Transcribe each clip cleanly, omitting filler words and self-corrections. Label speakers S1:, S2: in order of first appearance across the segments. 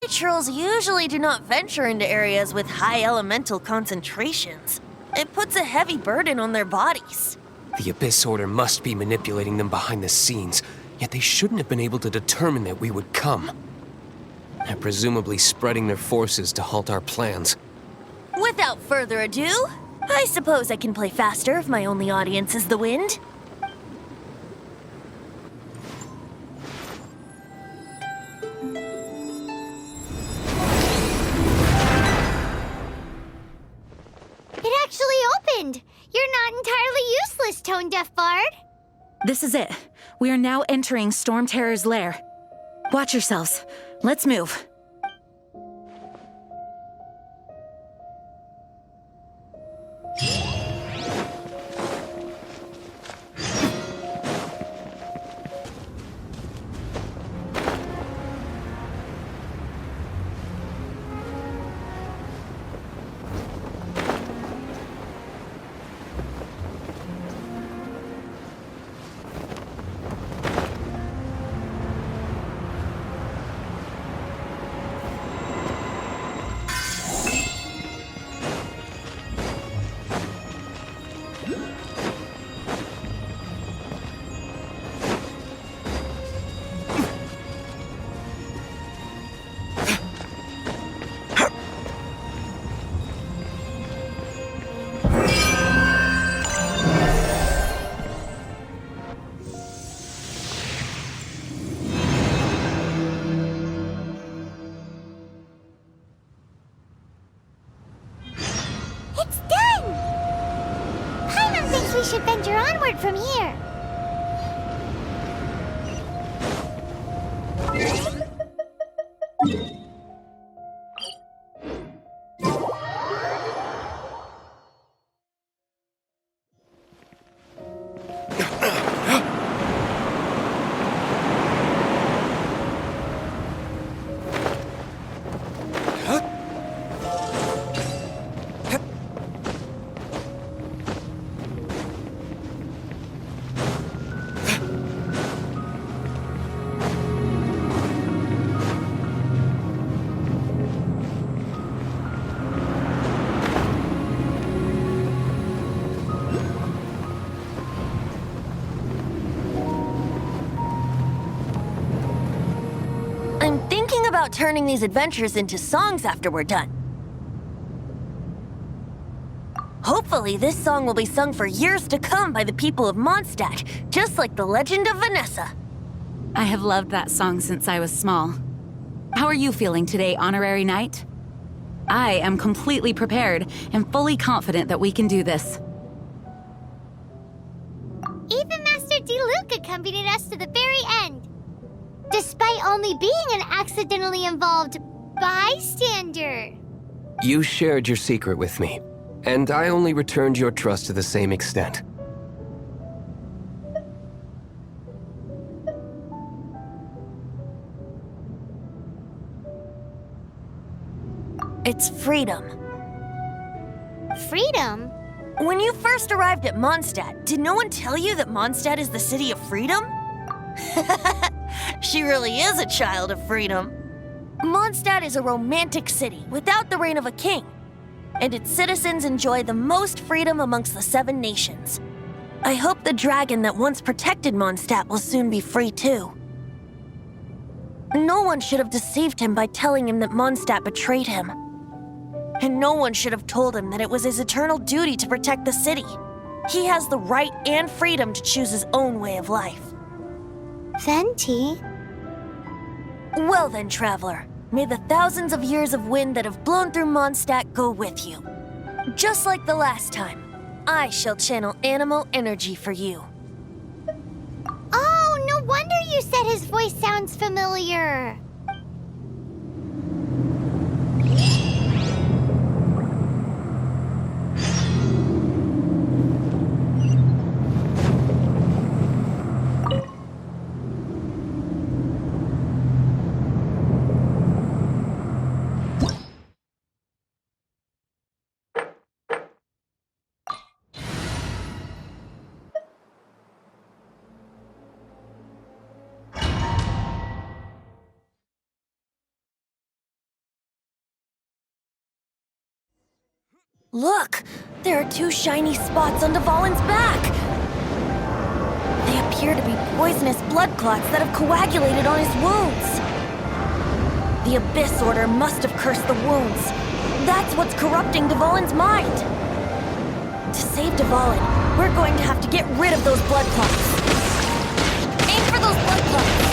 S1: trolls usually do not venture into areas with high elemental concentrations. It puts a heavy burden on their bodies.
S2: The Abyss Order must be manipulating them behind the scenes, yet they shouldn't have been able to determine that we would come. They're presumably spreading their forces to halt our plans.
S1: Without further ado, I suppose I can play faster if my only audience is the wind.
S3: It actually opened! You're not entirely useless, Tone-Deaf Bard!
S4: This is it. We are now entering Stormterror's lair. Watch yourselves. Let's move.
S3: It's done! Paimon thinks we should venture onward from here.
S1: I'm thinking about turning these adventures into songs after we're done. Hopefully, this song will be sung for years to come by the people of Mondstadt, just like the legend of Vanessa.
S4: I have loved that song since I was small. How are you feeling today, Honorary Knight? I am completely prepared and fully confident that we can do this.
S3: Even Master Diluc accompanied us to the very end, despite only being an accidentally involved bystander.
S2: You shared your secret with me, and I only returned your trust to the same extent.
S1: It's freedom.
S3: Freedom?
S1: When you first arrived at Mondstadt, did no one tell you that Mondstadt is the city of freedom? She really is a child of freedom. Mondstadt is a romantic city without the reign of a king, and its citizens enjoy the most freedom amongst the 7 nations. I hope the dragon that once protected Mondstadt will soon be free too. No one should have deceived him by telling him that Mondstadt betrayed him. And no one should have told him that it was his eternal duty to protect the city. He has the right and freedom to choose his own way of life.
S3: Venti?
S1: Well then, traveler, may the thousands of years of wind that have blown through Mondstadt go with you. Just like the last time, I shall channel animal energy for you.
S3: Oh, no wonder you said his voice sounds familiar.
S1: Look! There are two shiny spots on Dvalin's back! They appear to be poisonous blood clots that have coagulated on his wounds. The Abyss Order must have cursed the wounds. That's what's corrupting Dvalin's mind. To save Dvalin, we're going to have to get rid of those blood clots. Aim for those blood clots!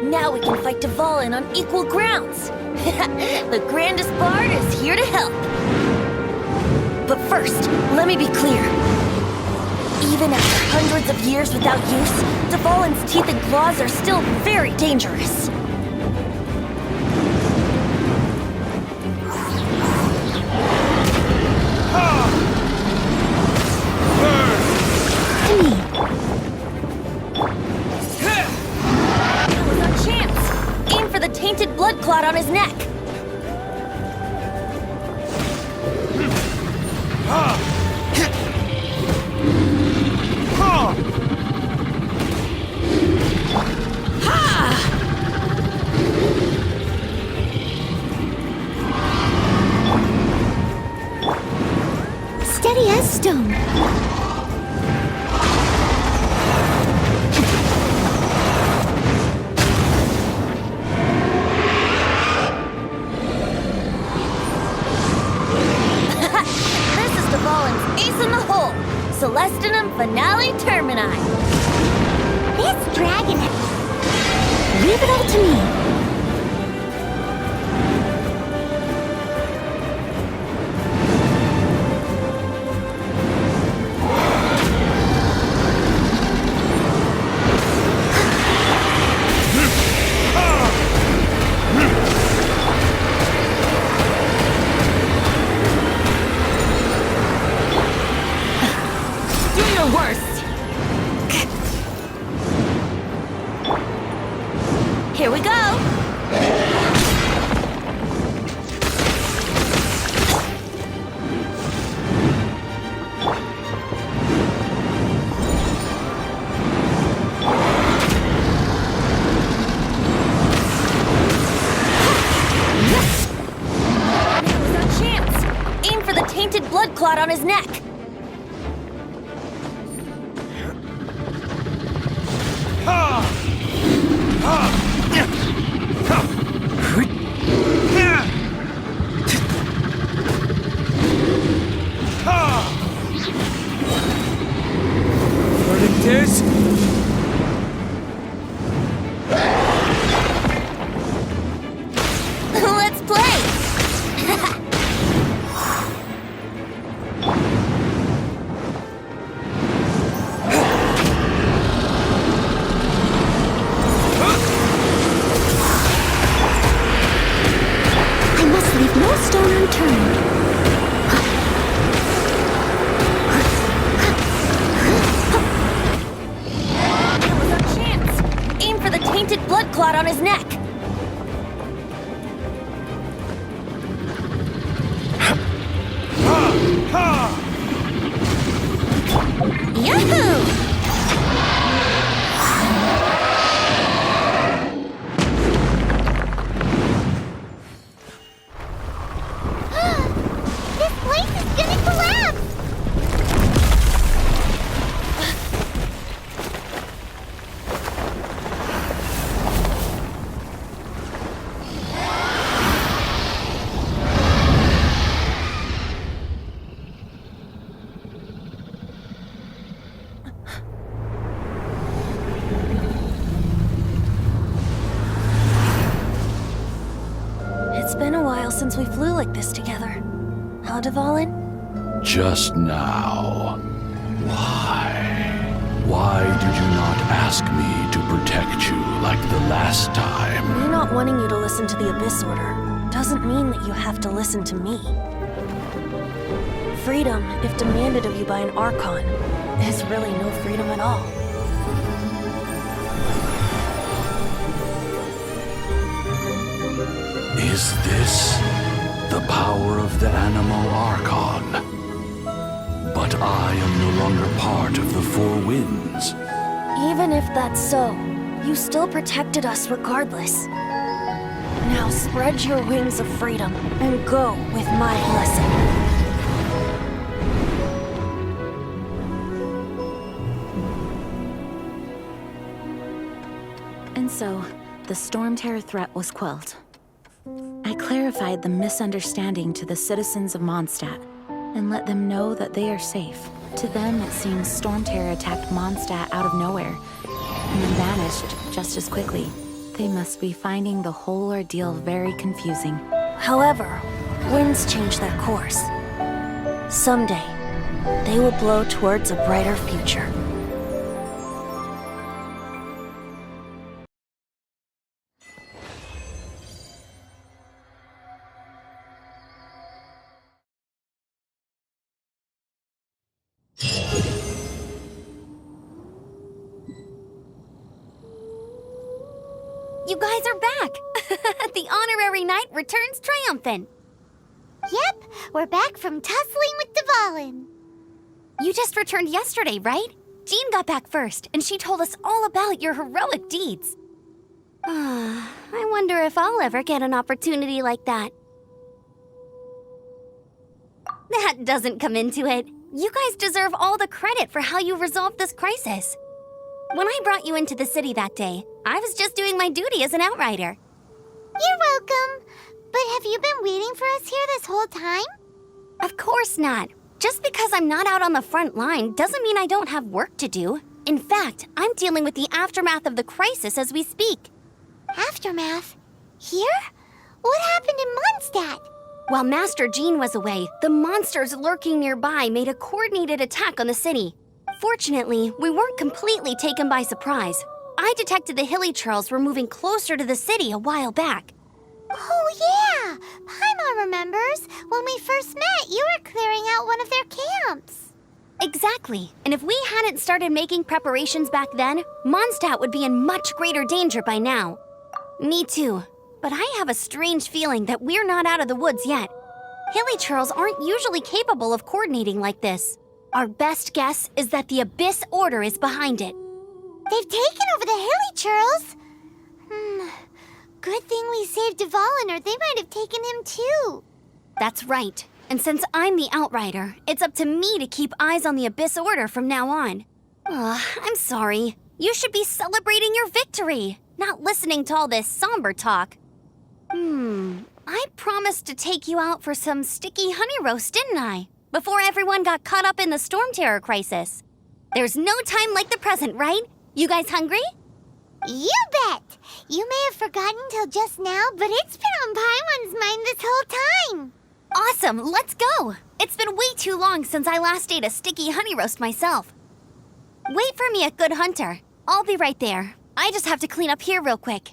S1: Now we can fight Dvalin on equal grounds. The grandest bard is here to help. But first, let me be clear. Even after hundreds of years without use, Dvalin's teeth and claws are still very dangerous. Tainted blood clot on his neck.
S3: Steady as stone.
S1: Celestinum Finale Termini.
S3: This dragon... Leave it all to me.
S1: Here we go! Now's our chance! Aim for the tainted blood clot on his neck! Let's play!
S3: I must leave no stone unturned.
S1: Tainted blood clot on his neck. Yahoo!
S3: This place is gonna collapse!
S1: since we flew like this together. Huh, Dvalin?
S5: Just now. Why? Why did you not ask me to protect you like the last time?
S1: Me not wanting you to listen to the Abyss Order doesn't mean that you have to listen to me. Freedom, if demanded of you by an Archon, is really no freedom at all.
S5: Is this the power of the Animo Archon? But I am no longer part of the Four Winds.
S1: Even if that's so, you still protected us regardless. Now spread your wings of freedom and go with my blessing.
S4: And so, the Stormterror threat was quelled. I clarified the misunderstanding to the citizens of Mondstadt and let them know that they are safe. To them, it seems Stormterror attacked Mondstadt out of nowhere and then vanished just as quickly. They must be finding the whole ordeal very confusing.
S1: However, winds change their course. Someday, they will blow towards a brighter future.
S6: You guys are back! The honorary knight returns triumphant.
S3: Yep, we're back from tussling with Dvalin.
S6: You just returned yesterday, right? Jean got back first, and she told us all about your heroic deeds. I wonder if I'll ever get an opportunity like that. That doesn't come into it. You guys deserve all the credit for how you resolved this crisis. When I brought you into the city that day, I was just doing my duty as an outrider.
S3: You're welcome. But have you been waiting for us here this whole time?
S6: Of course not. Just because I'm not out on the front line doesn't mean I don't have work to do. In fact, I'm dealing with the aftermath of the crisis as we speak.
S3: Aftermath? Here? What happened in Mondstadt?
S6: While Master Jean was away, the monsters lurking nearby made a coordinated attack on the city. Fortunately, we weren't completely taken by surprise. I detected the Hilly Churls were moving closer to the city a while back.
S3: Oh yeah! Paimon remembers. When we first met, you were clearing out one of their camps.
S6: Exactly. And if we hadn't started making preparations back then, Mondstadt would be in much greater danger by now. Me too. But I have a strange feeling that we're not out of the woods yet. Hilly Churls aren't usually capable of coordinating like this. Our best guess is that the Abyss Order is behind it.
S3: They've taken over the Hilly Churls? Good thing we saved Dvalin, or they might have taken him too.
S6: That's right. And since I'm the Outrider, it's up to me to keep eyes on the Abyss Order from now on. I'm sorry. You should be celebrating your victory, not listening to all this somber talk. I promised to take you out for some sticky honey roast, didn't I? Before everyone got caught up in the Stormterror crisis. There's no time like the present, right? You guys hungry?
S3: You bet! You may have forgotten till just now, but it's been on Paimon's mind this whole time.
S6: Awesome, let's go! It's been way too long since I last ate a sticky honey roast myself. Wait for me at Good Hunter. I'll be right there. I just have to clean up here real quick.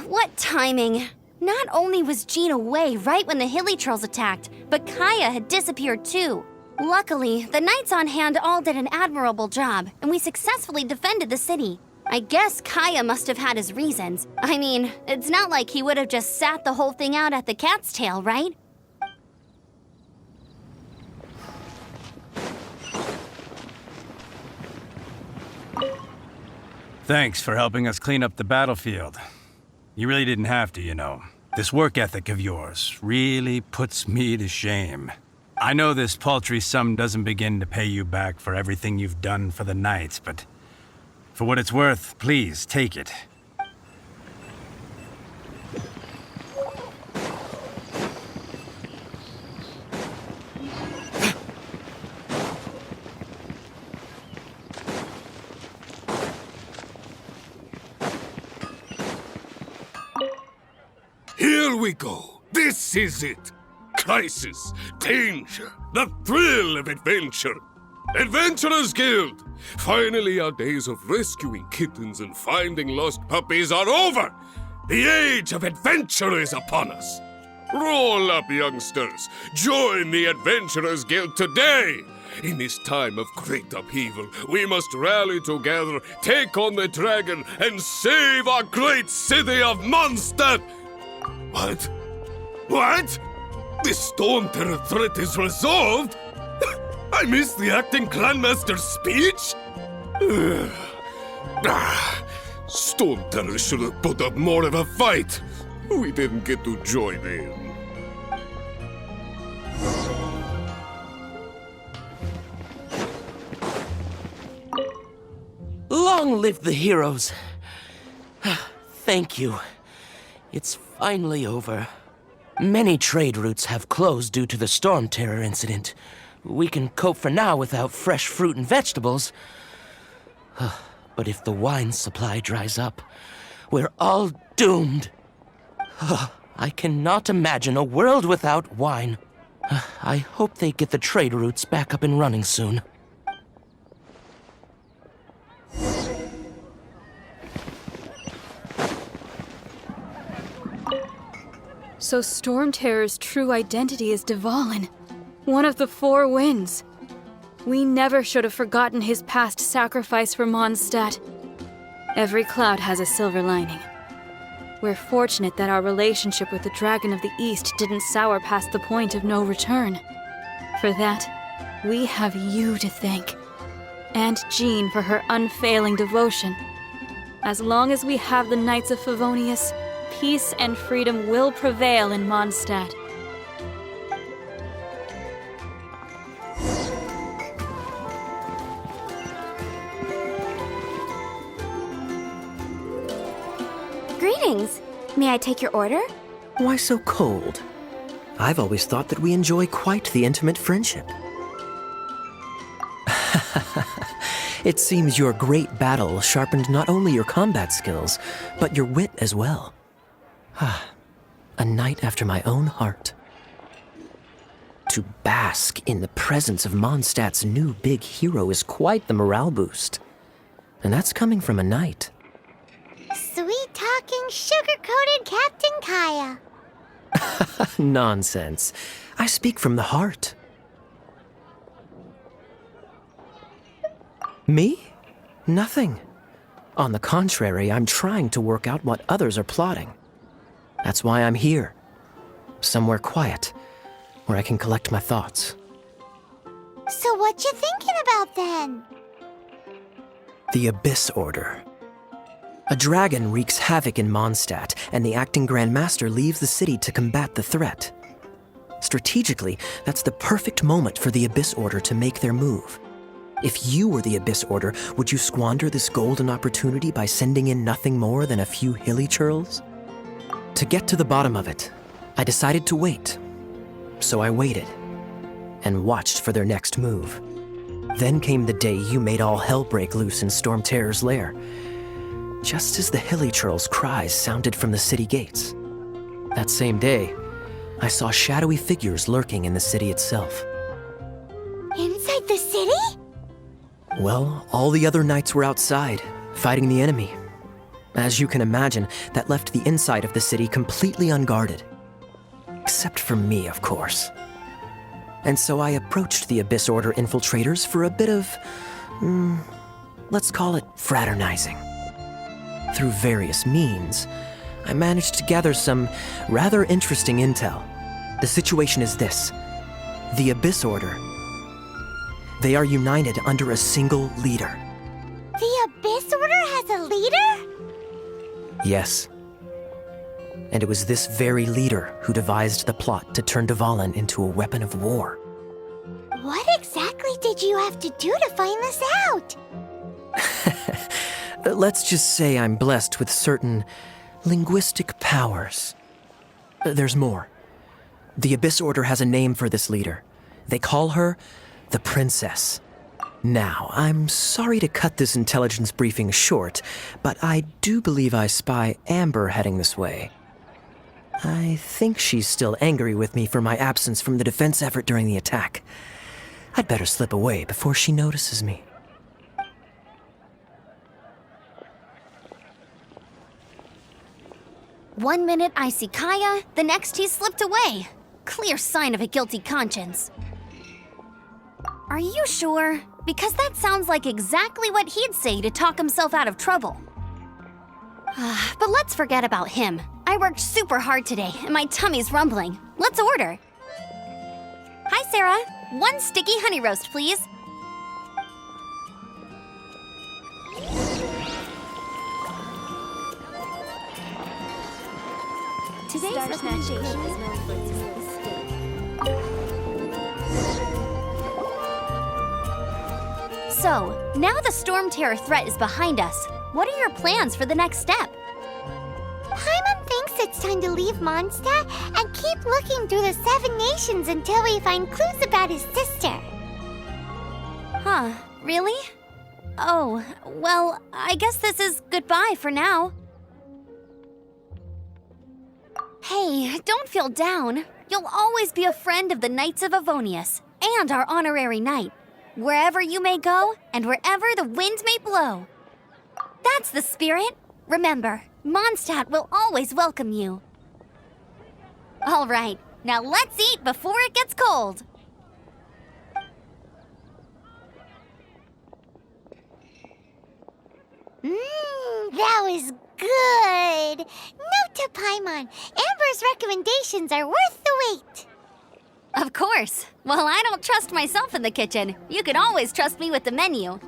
S6: What timing! Not only was Jean away right when the Hilly Trolls attacked, but Kaya had disappeared too. Luckily, the knights on hand all did an admirable job, and we successfully defended the city. I guess Kaya must have had his reasons. I mean, it's not like he would have just sat the whole thing out at the cat's tail, right?
S7: Thanks for helping us clean up the battlefield. You really didn't have to, you know. This work ethic of yours really puts me to shame. I know this paltry sum doesn't begin to pay you back for everything you've done for the Knights, but for what it's worth, please take it.
S8: Here we go. This is it. Crisis, danger, the thrill of adventure. Adventurers Guild! Finally, our days of rescuing kittens and finding lost puppies are over. The age of adventure is upon us. Roll up, youngsters. Join the Adventurers Guild today. In this time of great upheaval, we must rally together, take on the dragon, and save our great city of Mondstadt. What? What? The Stormterror threat is resolved? I missed the acting Grandmaster's speech? Stormterror should have put up more of a fight. We didn't get to join in.
S9: Long live the heroes. Thank you. It's finally over. Many trade routes have closed due to the Stormterror incident. We can cope for now without fresh fruit and vegetables. But if the wine supply dries up, we're all doomed. I cannot imagine a world without wine. I hope they get the trade routes back up and running soon.
S10: So Stormterror's true identity is Dvalin, one of the Four Winds. We never should have forgotten his past sacrifice for Mondstadt. Every cloud has a silver lining. We're fortunate that our relationship with the Dragon of the East didn't sour past the point of no return. For that, we have you to thank. And Jean for her unfailing devotion. As long as we have the Knights of Favonius, peace and freedom will prevail in Mondstadt.
S6: Greetings. May I take your order?
S11: Why so cold? I've always thought that we enjoy quite the intimate friendship. It seems your great battle sharpened not only your combat skills, but your wit as well. A knight after my own heart. To bask in the presence of Mondstadt's new big hero is quite the morale boost. And that's coming from a knight.
S3: Sweet-talking, sugar-coated Captain Kaya.
S11: Nonsense. I speak from the heart. Me? Nothing. On the contrary, I'm trying to work out what others are plotting. That's why I'm here. Somewhere quiet, where I can collect my thoughts.
S3: So what you thinking about then?
S11: The Abyss Order. A dragon wreaks havoc in Mondstadt, and the acting Grand Master leaves the city to combat the threat. Strategically, that's the perfect moment for the Abyss Order to make their move. If you were the Abyss Order, would you squander this golden opportunity by sending in nothing more than a few hilly churls? To get to the bottom of it, I decided to wait. So I waited, and watched for their next move. Then came the day you made all hell break loose in Stormterror's lair, just as the hilly churls' cries sounded from the city gates. That same day, I saw shadowy figures lurking in the city itself.
S3: Inside the city?
S11: Well, all the other knights were outside, fighting the enemy. As you can imagine, that left the inside of the city completely unguarded. Except for me, of course. And so I approached the Abyss Order infiltrators for a bit of, let's call it fraternizing. Through various means, I managed to gather some rather interesting intel. The situation is this. The Abyss Order. They are united under a single leader.
S3: The Abyss Order has a leader?
S11: Yes. And it was this very leader who devised the plot to turn Dvalin into a weapon of war.
S3: What exactly did you have to do to find this out?
S11: Let's just say I'm blessed with certain linguistic powers. There's more. The Abyss Order has a name for this leader. They call her the Princess. Now, I'm sorry to cut this intelligence briefing short, but I do believe I spy Amber heading this way. I think she's still angry with me for my absence from the defense effort during the attack. I'd better slip away before she notices me.
S6: One minute I see Kaya, the next he slipped away. Clear sign of a guilty conscience. Are you sure? Because that sounds like exactly what he'd say to talk himself out of trouble. But let's forget about him. I worked super hard today, and my tummy's rumbling. Let's order. Hi, Sarah. 1 sticky honey roast, please.
S4: Today's recommendation is known for its steak.
S6: So, now the Stormterror threat is behind us. What are your plans for the next step?
S3: Paimon thinks it's time to leave Mondstadt and keep looking through the 7 nations until we find clues about his sister.
S6: Huh, really? Oh, well, I guess this is goodbye for now. Hey, don't feel down. You'll always be a friend of the Knights of Avonius and our honorary knight. Wherever you may go and wherever the wind may blow. That's the spirit. Remember, Mondstadt will always welcome you. All right, now let's eat before it gets cold.
S3: That was good. Note to Paimon, Amber's recommendations are worth the wait.
S6: Of course. Well, I don't trust myself in the kitchen. You can always trust me with the menu.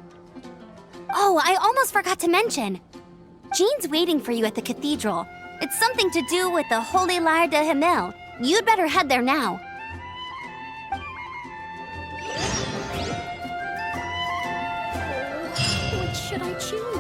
S6: Oh, I almost forgot to mention. Jean's waiting for you at the cathedral. It's something to do with the Holy Lyre de Himmel. You'd better head there now.
S10: What should I choose?